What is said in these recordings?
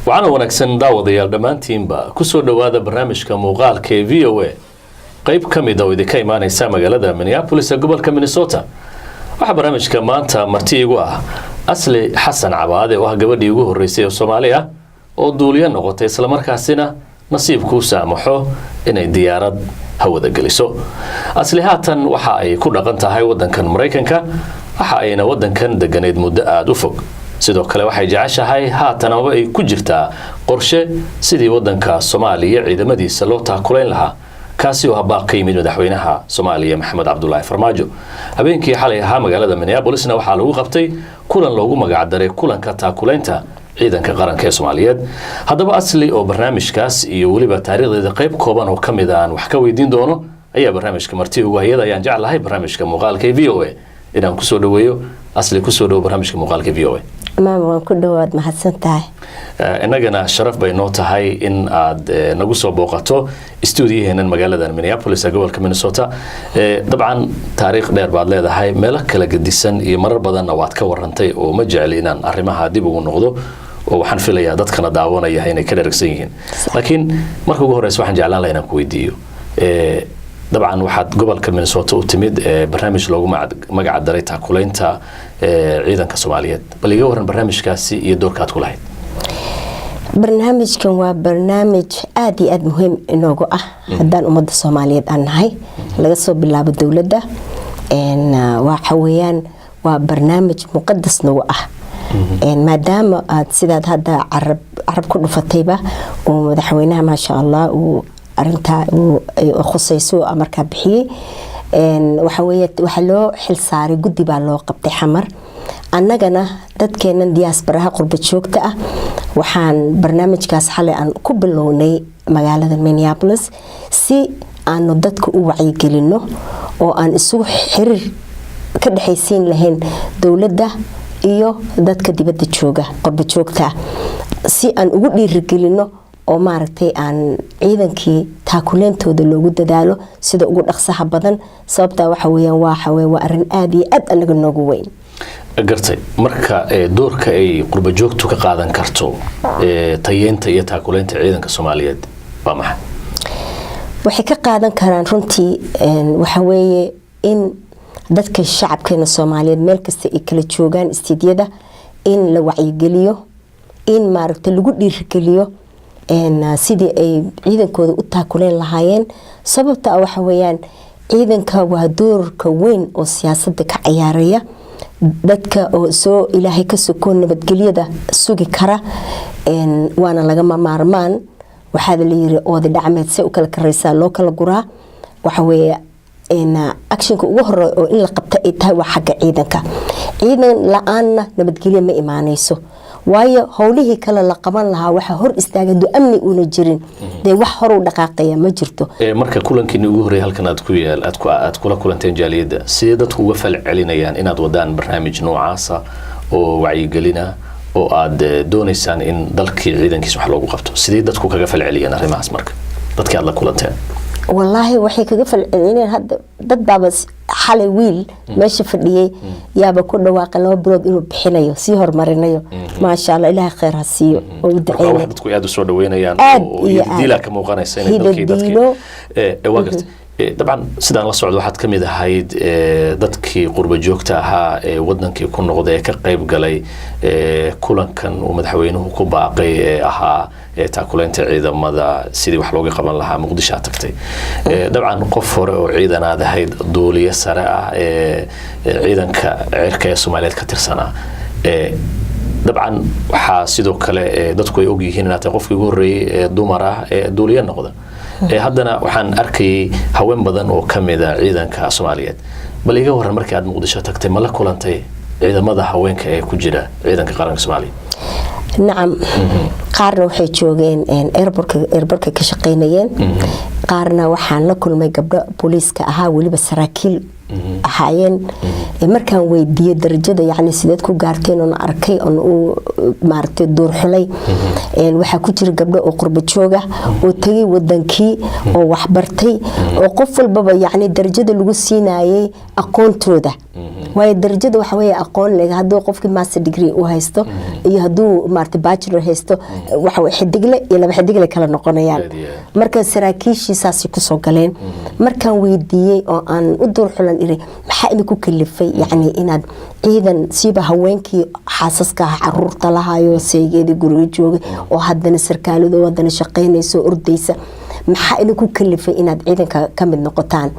waxaana wanaagsan daawadayaal dhammaantiinba ku soo dhawaada barnaamijka muuqaalka ee VOA qayb ka mid ah oo idinka imaanaysa magaalada Minneapolis ee gobolka Minnesota. waxa barnaamijka maanta marti igu ah Asli Xasan Cabaade oo ah gabadhii ugu horeysay oo Soomaali ah oo duuliye noqotay isla markaasina nasiibku u saamaxo inay diyaarad hawada geliso. Asli haatan waxa ay ku dhaqan tahay wadankan Mareykanka, waxa ayna wadankan deganeed muddo aad u fog. sidoo kale waxay jeceshahay haatan oo ay ku jirtaa qorshe sidii wadanka Soomaaliya ciidamadiisa loo taakulayn lahaa kaasi oo baaqay madaxweynaha Soomaaliya Maxamed Cabdullaahi Farmaajo. habeenkii xalay ahaa magaalada Minneapolisna waxaa lagu qabtay kulan loogu magac daray kulanka taakulaynta ciidanka qaranka ee Soomaaliyeed. haddaba Asli oo barnaamijkaas iyo waliba taariikhdeeda qayb kooban oo kamid ah wax ka weydiin doono ayaa barnaamijka marti ugu hay'ada ayaan jeclahay barnaamijka muuqaalka ee VOA inaan ku soo dhaweeyo Asli ku soo dhaw barnaamijka muuqaalka ee VOA. waan ku dhawaad mahadsantahay. inagana sharaf bay noo tahay in aad nagu soo booqato stuudiyaheena magaalada Minneapolis ee gobolka Minnesota. dabcan taariikh dheer baad leedahay meel kala gedisan iyo marar badan waad ka warantay oo ma jecel inaan arrimaha dib ugu noqdo oo waxaan filayaa dadkana daawanaya inay ka dharagsan yihiin. laakiin marka ugu horeysa waxaan jeclaan lahaa inaan ku weydiiyo dabcan waxaad gobolka Minnesota u timid barnaamij loogu magac daray taakulaynta ciidanka Soomaaliyeed. bal iga waran barnaamijkaasi iyo doorka aad ku lahayd. barnaamijkan waa barnaamij aad iyo aad muhiim inoogu ah haddaan ummadda Soomaaliyeed aan nahay laga soo bilaabo dawladda waxa weeyaan waa barnaamij muqadas nagu ah maadaama aad sidaad hadda carab ku dhufatayba oo madaxweynaha maasha Allah uu arinta khusayso amarka bixiyay waxa loo xil saaray guddi baa loo qabtay xamar. annagana dadkeena diaspora qurba joogta ah waxaan barnaamijkaas xalay aan ku bilownay magaalada Minneapolis si aanu dadka u wacyi gelino oo aan isugu xiriir ka dhaxaysiin lahayn dawladda iyo dadka dibadda jooga qurba joogta si aan ugu dhiirigelino oo maaragtay aan ciidankii taakuleentooda loogu dadaalo sida ugu dhaqsaha badan sababta waxa weeyaan waa arin aad iyo aad anaga noogu weyn. gartay marka doorka ay qurba joogtu ka qaadan karto tayeenta iyo taakuleenta ciidanka Soomaaliyeed waa maxay? waxay ka qaadan karaan runtii waxa weeye in dadka shacabkeena Soomaaliyeed meel kasta ay kala joogaan istiidiyada in la wacyi geliyo in maaragtay lagu dhiirigeliyo sidii ay ciidankooda u taakuleen lahaayeen. sababta waxa weeyaan ciidanka waa doorka weyn oo siyaasadda ka ciyaaraya dadka oo soo ilaahay ka soo nabadgelyada sugi kara waana laga maarmaan. waxaa la yiri oodi dhacmeed si u kala kareysa loo kala guraa. waxa weeye actionka ugu horeeyo oo in la qabto ay tahay waa xagga ciidanka. ciidan la'aanna nabadgelyo ma imaanayso waayo howlihii kale la qaban lahaa waxa hor istaagan do amni una jirin de wax hor u dhaqaaqaya ma jirto. marka kulankii ugu horeeyay halkan aad kula kulanteen jaaliyada sidee dadku uga falcelinayaan inaad wadaan barnaamij noocaasa oo wacyi gelina oo aad doonaysaan in dalkii ciidankiisa wax loogu qabto sidee dadku kaga falceliyaan arrimahaas marka dadkii aad la kulanteen؟ والله waxay kaga falcelinayaan hadda dad baabas xalay wiil meesha fadhiyay yaaba ku dhawaaqay 2 bilood inuu bixinayo si hormarinayo ma sha Allah ilaahay khayr ha siiyo oo duceeyo dadku aad u soo dhaweynayaan oo diila ka muuqanaysa in dadkii waqti طبعا sidaan la socdo waxaad kamid ahayd dadkii qurba joogta ahaa ee wadankii ku noqday ka qayb galay kulankan uu madaxweynuhu ku baaqay ahaa taakuleynta ciidamada sidii wax looga qaban lahaa Muqdisho tagtay. dabcan qof hore oo ciidanaad ahayd duuliye sare ah ciidanka cirka ee Soomaaliyeed ka tirsanaa dabcan waxa sidoo kale dadku ay og yihiin inaad qofkii ugu horeeyay dumar ah duuliye noqda. haddana waxaan arkay haween badan oo kamid ah ciidanka Soomaaliyeed. bal iga waran markii aad Muqdisho tagtay ma la kulantay ciidamada haweenka ee ku jira ciidanka qaranka Soomaaliya؟ نعم qaarna waxay joogeen airportka ka shaqeynayeen qaarna waxaan la kulmay gabdho booliiska ahaa waliba saraakiil ahaayeen markaan weydiiyay darajada yani sideed ku gaarteen oo arkay oo maartay door xulay waxa ku jira gabdho oo qurba jooga oo tagay wadankii oo wax bartay oo qof walba yani darajada lagu siinaayay aqoontooda waayo darajada waxa weeye aqoon leh hadduu qofkii master degree uu haysto iyo hadduu maartay bachelor haysto waxa way xidigle iyo laba xidigle kala noqonayaan marka saraakiishiisaasi ku soo galeen markaan weydiiyey oo aan u dul xulan iri maxaa idinku kalifay yacni inaad ciidan siiba haweenkii xaasaska caruurta lahayo seegeedii guriga joogay oo haddana sarkaaladu wadana shaqaynayso ordaysa maxaa idinku kalifay inaad ciidanka ka mid noqotaan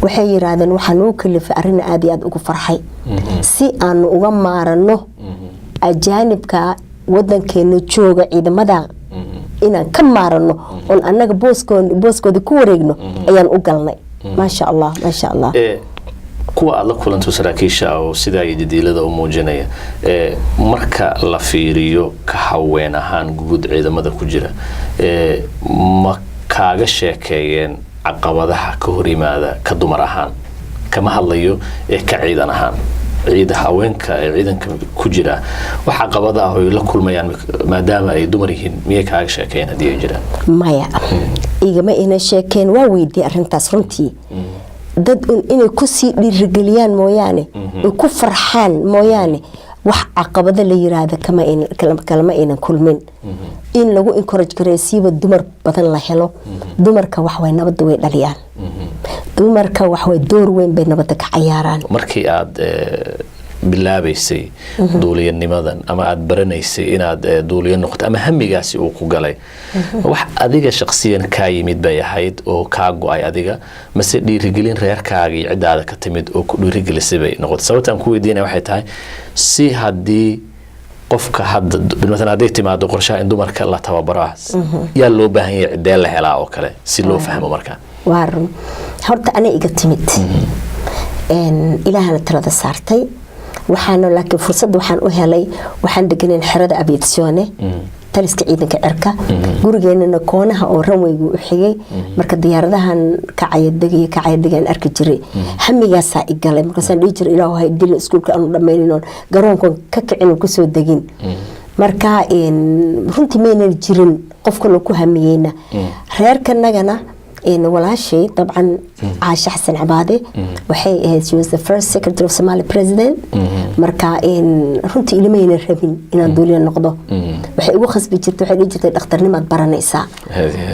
waxay yiraahdeen waxaan u kalifay arrin aad iyo aad ugu farxay si aan uga maarano ajaanibka wadankeena jooga ciidamada inaan ka maarano oo annaga booskooda ku wareegno ayaan u galnay maasha Allah kuwa aad la kulanto saraakiisha oo sidaa iyo jadiilada u muujinaya marka la fiiriyo ka haween ahaan guud ciidamada ku jira ma kaaga sheekeeyeen caqabadaha ka hor yimaada ka dumar ahaan kama hadlayo ka ciidan ahaan ciidaha haweenka ee ciidanka ku jira wax caqabada ah oo la kulmayaan maadaama ay dumar yihiin miyay kaaga sheekeeyeen hadii ay jiraan maya igama ina sheekeen waa weydii arrintaas runtii dad inay ku sii dhiirigeliyaan mooyaane ay ku farxaan mooyaane wax caqabada la yiraahdo kalama aynan kulmin in lagu encourage gareysiiba dumar badan la helo dumarka wax way nabadda way dhaliyaan dumarka wax way door weyn bay nabadda ka ciyaaraan markii aad bilaabaysay duuliyanimadan ama aad baranaysay inaad duuliyo noqoto ama hamigaasi uu ku galay wax adiga shakhsiyan ka yimid bay ahayd oo ka go'ay adiga mase dhiirigelin reerkaaga iyo cidaada ka timid oo ku dhiirigelisay bay noqotay sababtaan ku weydiinay waxay tahay si hadii qofka hadda midna haday timaado qorshaha in dumarka la tababaro yaa loo baahan yahay cidee la helaa oo kale si loo fahmo marka waarin horta ana iga timid ilaahana talada saartay waxaana laakiin fursad waxaan u helay waxaan deganeen xerada aviazione taliska ciidanka cirka gurigeenana koonaha oo ranwaygu u xigay marka diyaaradahan kacaya degan arki jiray hamigaasa igalay markaasaan dhihi jiray ilaahu hay dil iskuulka aanu dhammaynin garoonkan ka kicin ku soo degin marka runtii maynan jirin qofka loo ku hamiyeyna reerkanagana walaashay طبعا عائشة حسن عبادة وحي she was the first secretary of Somali president marka runtii ilmayna rabin inaan duuliyo noqdo waxay ugu khasbi jirtay waxay jirtay dhakhtarnimad baranaysa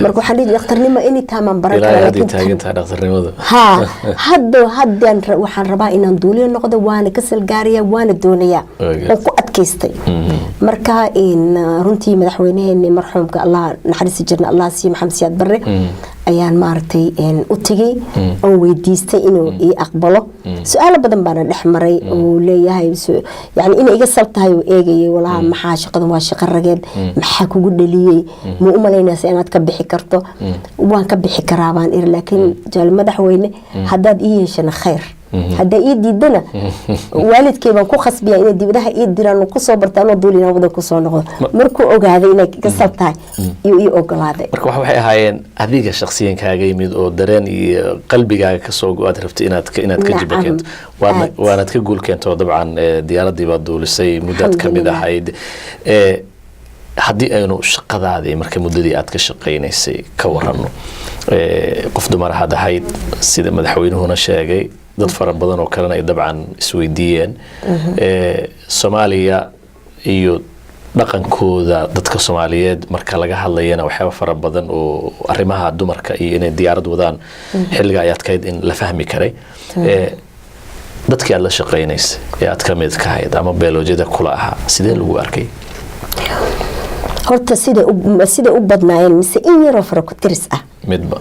marka waxaan dhigay dhakhtarnimo inay taaman baran kara laakiin taageerta dhakhtarnimada hadda waxaan rabaa inaan duuliyo noqdo waana ka salgaariya waana doonaya oo ku adkaystay marka runtii madaxweynaheena marxuumka Allah naxariis jirna Allah si Maxamed Siyaad Barre ayaan maartay u tagay oo weydiistay inuu ii aqbalo su'aalo badan baan dhex maray oo leeyahay yani in iga saltahay oo eegay walaha maxaa shaqadan waa shaqo rageed maxaa kugu dhaliyay ma u malaynaysaa inaad ka bixi karto waan ka bixi karaa baan laakiin jaal madaxweyne haddaad ii yeeshana khayr hadda ii diidana waalidkay baan ku khasbiyaa inay dibadaha ii diraan ku soo bartaan oo duulina wada ku soo noqdo markuu ogaaday inay ka saltahay iyo ii ogolaaday marka waxay ahaayeen adiga shakhsiyan kaaga yimid oo dareen iyo qalbigaaga ka soo go'aad rabtay inaad ka jibakeento waanad ka guul keento dabcan diyaaradii baad duulisay mudad ka mid ahayd haddii aynu shaqadaadii marka muddadii aad ka shaqaynaysay ka warano qof dumar had ahayd sida madaxweynuhuna sheegay dad fara badan oo kalena ay dabcan isweydiiyeen Soomaaliya iyo dhaqankooda dadka Soomaaliyeed marka laga hadlayana waxyaabo fara badan oo arrimaha dumarka iyo inay diyaarad wadaan xilliga ay adkayd in la fahmi karay dadkii aad la shaqaynaysay ee aad ka mid ka ahayd ama beelojada kula ahaa sidee lagu arkay horta sida u badnaayeen mise in yaro fara ku tiris ah midba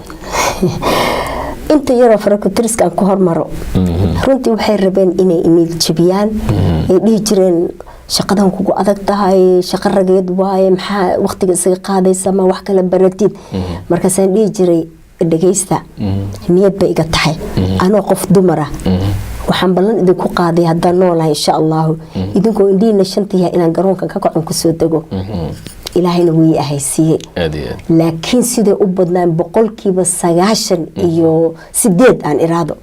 inta yaro farakutiriska aan ku hormaro runtii waxay rabeen inay imid jibiyaan ay dhihi jireen shaqadan kugu adag tahay shaqo rageed waaye maxaa waqtiga isaga qaadaysa ma wax kala baratid markaasaan dhihi jiray dhageysta niyad bay iga tahay anoo qof dumar ah waxaan ballan idinku qaaday haddaan noolahay insha Allah idinkoo indhiina shantiya inaan garoonkan ka kacon ku soo dego ilaahayna wuu ahaysiiyay laakiin sida u badnaan boqolkiiba 9 iyo 8 aan iraado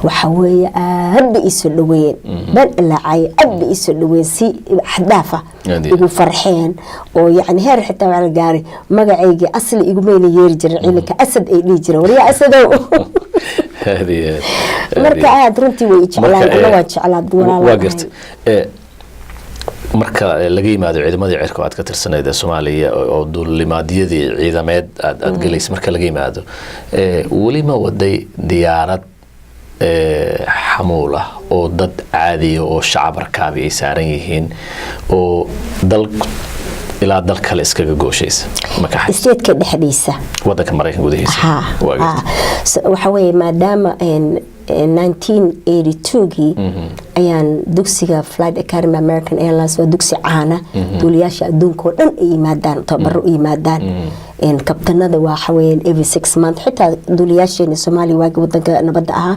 waxa weeye aad isu dhaweeyeen bal laacay aad isu dhaweeyeen si xadaafa igu farxeen oo yani heer xitaa wala gaari magacayga asli igu meeyna yeeri jiray ciidanka asad ay dhigi jiray wariya asadow هذه marka aad runtii way jeclaan ana waa jeclaa walaal waa gartay marka laga yimaado ciidamadii cirka aad ka tirsaneyd Soomaaliya oo duulimaadyadii ciidameed aad galeysay marka laga yimaado wali ma waday diyaarad xamuula oo dad caadi oo shacab rakaabi ay saaran yihiin oo dal ilaa dal kale iskaga gooshaysa makaxay isteedka dhexdiisa wadanka Mareykanka gudihiisa waxa weeye maadaama 1982 ayaan dugsiga Flight Academy American Airlines waa dugsi caana duuliyaasha adduunka oo dhan ay yimaadaan tababaro yimaadaan kabtanada waxa weeyaan every 6 months xitaa duuliyaasheena Soomaaliya waa wadanka nabadda ah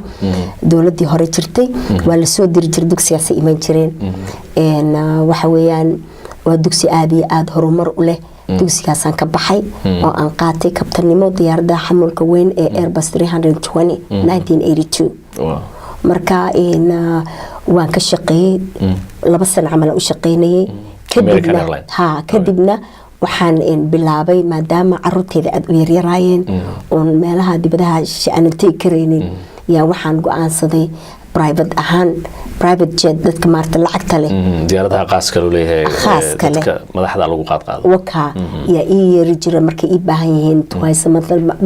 dawladii hore jirtay waa la soo diri jiray dugsigaas ay iman jireen waxa weeyaan waa dugsi aad iyo aad horumar u leh dugsigaasaan ka baxay oo aan qaatay kabtanimo diyaaradda xamuulka weyn ee Airbus 320 1982 marka waan ka shaqeeyay 2 sano camal u shaqeynayay kadibna waxaan bilaabay maadaama carruurteeda aad u yaryaraayeen oo meelaha dibadaha aanantay kareynin yaa waxaan go'aansaday private jet dadka maarta lacagta leh diyaaradaha qaaska loo leeyahay dadka madaxda lagu qaado waka ya yeeri jira markay i baahan yihiin twice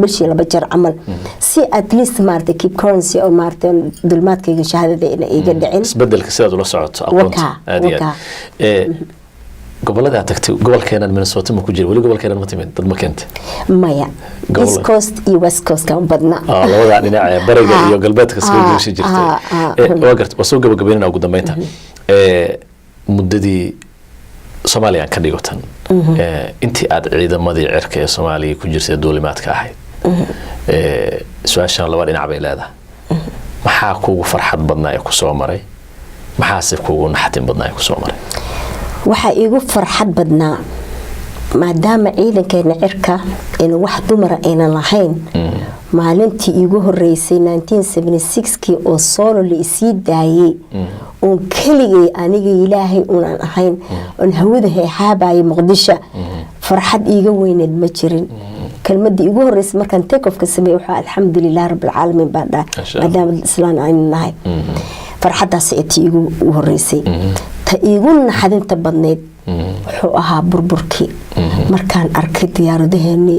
bishii 2 jeer camal si at least maarta keep currency oo maarta dulmaadkayga shahaadada iga dhicin isbedelka sidaad ula socoto aqoonta gobolada tagtay gobolkeena Minnesota ma ku jiro wali gobolkeena ma timid dad ma keentay maya East Coast iyo West Coast ka badna labada dhinac bariga iyo galbeedka iska gooshi jirtay waa gartay wasoo gabagabeynaa ugu dambeynta muddadii Soomaaliya ka dhigotan intii aad ciidamadii cirka ee Soomaaliya ku jirtay duulimaadka ahayd su'aashan laba dhinac bay leedahay maxaa kuugu farxad badnaa ee ku soo maray maxaase kuugu naxtin badnaa ee ku soo maray waxa iigu farxad badnaa maadaama ciidankeena cirka in wax dumar aynan lahayn maalintii iigu horeysay 1976kii oo solo la isii daayay oo keligay aniga ilaahay unan ahayn oo hawada heexaabaay Muqdisho farxad iiga weyneed ma jirin kelmadii iigu horeysay markaan take off ka sameeyay waxa alxamdulillah rabbil caalamiin baada maadaama islaan aan nahay farxadaas ay iigu horeysay ta iigu naxadinta badneed wuxuu ahaa burburkii markaan arkay diyaaradaheeni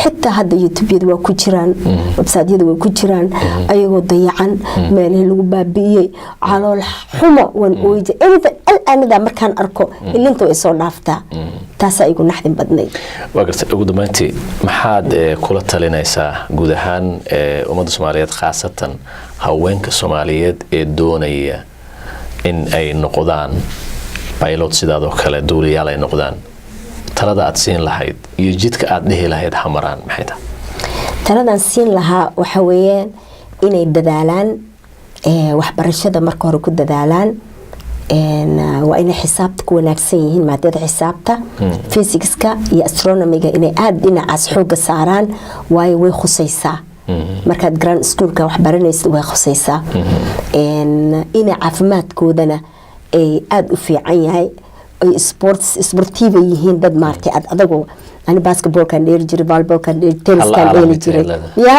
xitaa hadda YouTube-yada waa ku jiraan website-yada waa ku jiraan ayagoo dayacan meelaha lagu baabi'iyay calool xumo wan ooyda anada markaan arko ilinta way soo dhaaftaa taas ay igu naxdin badneed waa gartay ugu dambeyntii maxaad kula talinaysaa guud ahaan ummadda Soomaaliyeed khaasatan haweenka Soomaaliyeed ee doonaya in ay noqdaan pilot sidaadoo kale duuliyaal ay noqdaan talada aad siin lahayd iyo jidka aad dhihi lahayd hamaraan maxay tahay taladan siin lahaa waxa weeyaan inay dadaalaan waxbarashada marka hore ku dadaalaan waa inay xisaabta ku wanaagsan yihiin maadada xisaabta physics-ka iyo astronomy-ga inay aad dhinacaas xooga saaraan waayo way khusaysaa markaad grand schoolka wax baranaysid way khusaysaa inay caafimaadkoodana ay aad u fiican yahay ay sportive yihiin dad maartay adagoo ani basketball kan dheer jiray volleyball kan dheer tennis kan dheer jiray ya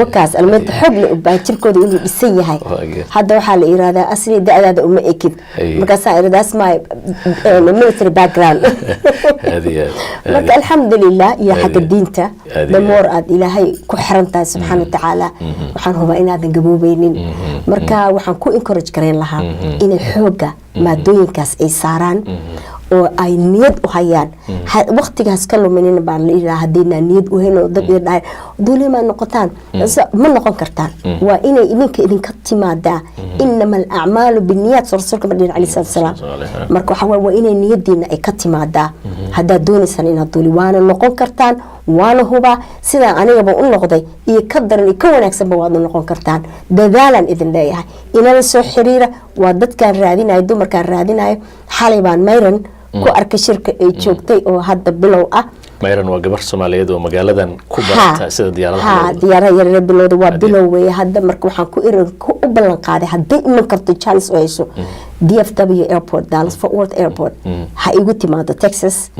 wakaas almeed xog la baa jirkooda inuu dhisan yahay hadda waxa la yiraahdaa asli da'daada uma ekid markaas ay iradaas my military background marka alxamdulillah iyo xagga diinta damoor aad ilaahay ku xirantahay subxaanahu wa ta'ala waxaan hubaa inaadan gaboobaynin marka waxaan ku encourage gareyn lahaa inay xooga maadooyinkaas ay saaraan oo ay niyad u hayaan waqtigaas ka luminina baan la ilaa hadina niyad u hayno dad dhaay duulima noqotaan ma noqon kartaan waa inay idinka timaada innamal a'malu binniyat rasuulka badin ali sallallahu marka waxa waa inay niyadiina ay ka timaada hadaa doonaysan inaad duuli waana noqon kartaan waana huba sida anigaba u noqday iyo ka daran iyo ka wanaagsan ba waad noqon kartaan dadaalan idin leeyahay inala soo xiriira waa dadkaan raadinayo dumarkaan raadinayo xalay baan mayran ku arkay shirka ay joogtay oo hadda bilow ah mayran waa gabar Soomaaliyeed oo magaaladan ku barata sida diyaaradaha yar bilowda waa bilow way hadda marka waxaan ku u ballan qaaday hadday iman karto chance oo hayso DFW airport Dallas Fort Worth airport ha igu timaado Texas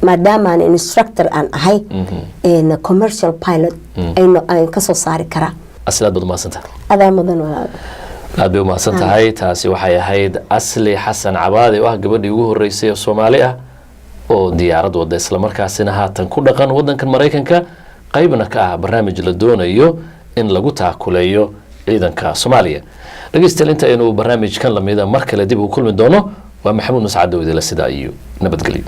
maadaama aan instructor aan ahay in commercial pilot ayno aan ka soo saari kara aslaad baad mahadsantahay adaa mudan waa aad bay u mahadsan tahay taasi waxay ahayd Asli Xasan Cabaade oo ah gabadhii ugu horeysay oo Soomaali ah oo diyaarad wada isla markaasina haatan ku dhaqan wadankan Mareykanka qaybna ka ah barnaamij la doonayo in lagu taakuleeyo ciidanka Soomaaliya dhageystayaal inta aynu barnaamijkan lamida mar kale dib u kulmi doono waa Maxamuud Nuscad oo idila sida iyo nabadgelyo